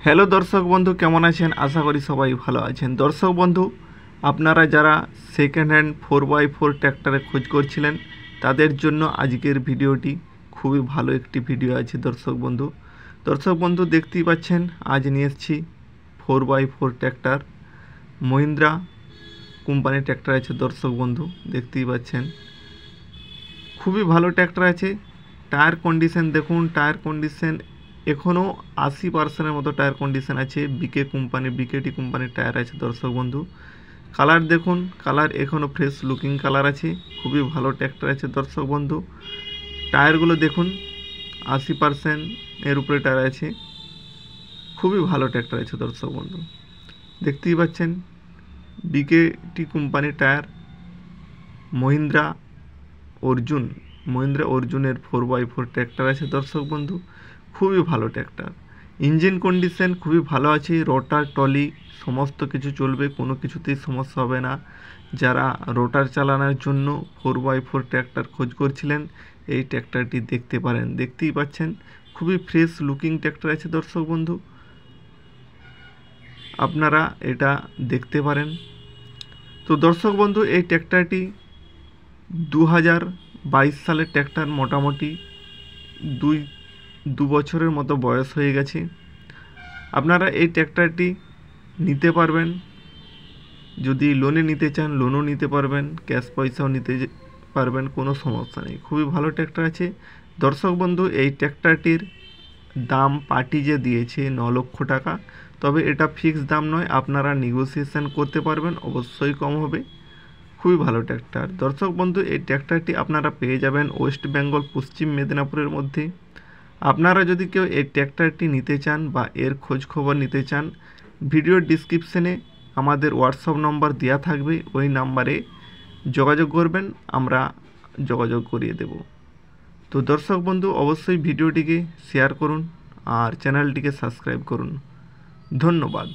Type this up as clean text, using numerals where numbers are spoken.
Hello দর্শক বন্ধু, কেমন আছেন? আশা করি সবাই ভালো আছেন। দর্শক বন্ধু, আপনারা যারা সেকেন্ড হ্যান্ড 4x4 ট্র্যাক্টরে খোঁজ করছিলেন তাদের জন্য আজকের ভিডিওটি খুবই ভালো একটি ভিডিও আছে। দর্শক বন্ধু দেখতেই পাচ্ছেন, আজ নিয়ে এসেছি 4x4 ট্র্যাক্টর, মহিন্দ্রা কোম্পানির ট্র্যাক্টর আছে। দর্শক বন্ধু দেখতেই পাচ্ছেন, খুবই ভালো ট্র্যাক্টর আছে। টায়ার কন্ডিশন দেখুন, টায়ার কন্ডিশন এখনও 80% মতো টায়ার কন্ডিশন আছে। বিকেটি কোম্পানির টায়ার আছে। দর্শক বন্ধু কালার দেখুন, কালার এখনও ফ্রেশ লুকিং কালার আছে। খুবই ভালো ট্র্যাক্টর আছে। দর্শক বন্ধু টায়ারগুলো দেখুন, 80% এর উপরে টায়ার আছে। খুবই ভালো ট্র্যাক্টর আছে। দর্শক বন্ধু দেখতেই পাচ্ছেন, বিকেটি কোম্পানির টায়ার, মহিন্দ্রা অর্জুনের 4x4 ট্র্যাক্টর আছে। দর্শক বন্ধু খুবই ভালো ট্র্যাক্টর। ইঞ্জিন কন্ডিশন খুবই ভালো আছে। রোটার টলি সমস্ত কিছু চলবে, কোনো কিছুতেই সমস্যা হবে না। যারা রোটার চালানোর জন্য 4x4 ট্র্যাক্টর খোঁজ করছিলেন এই ট্র্যাক্টরটি দেখতে পারেন। দেখতেই পাচ্ছেন খুবই ফ্রেশ লুকিং ট্র্যাক্টর আছে। দর্শক বন্ধু আপনারা এটা দেখতে পারেন। তো দর্শক বন্ধু এই ট্র্যাক্টরটি 2022 সালের ট্র্যাক্টর, মোটামুটি দু বছরের মতো বয়স হয়ে গেছে। আপনারা এই ট্র্যাক্টরটি নিতে পারবেন। যদি লোনে নিতে চান লোনও নিতে পারবেন, ক্যাশ পয়সাও নিতে পারবেন, কোনো সমস্যা নেই। খুবই ভালো ট্র্যাক্টর আছে। দর্শক বন্ধু এই ট্র্যাক্টরটির দাম পার্টি যে দিয়েছে 9 লক্ষ টাকা, তবে এটা ফিক্সড দাম নয়, আপনারা নেগোসিয়েশন করতে পারবেন, অবশ্যই কম হবে। খুবই ভালো ট্র্যাক্টর। দর্শক বন্ধু এই ট্র্যাক্টরটি আপনারা পেয়ে যাবেন ওয়েস্ট বেঙ্গল, পশ্চিম মেদিনীপুরের মধ্যে। আপনারা যদি কেউ এই ট্র্যাক্টরটি নিতে চান বা এর খোঁজ খবর নিতে চান, ভিডিওর ডিসক্রিপশনে আমাদের হোয়াটসঅ্যাপ নম্বর দেওয়া থাকবে, ওই নাম্বারে যোগাযোগ করবেন, আমরা যোগাযোগ করিয়ে দেব। তো দর্শক বন্ধু অবশ্যই ভিডিওটিকে শেয়ার করুন আর চ্যানেলটিকে সাবস্ক্রাইব করুন। ধন্যবাদ।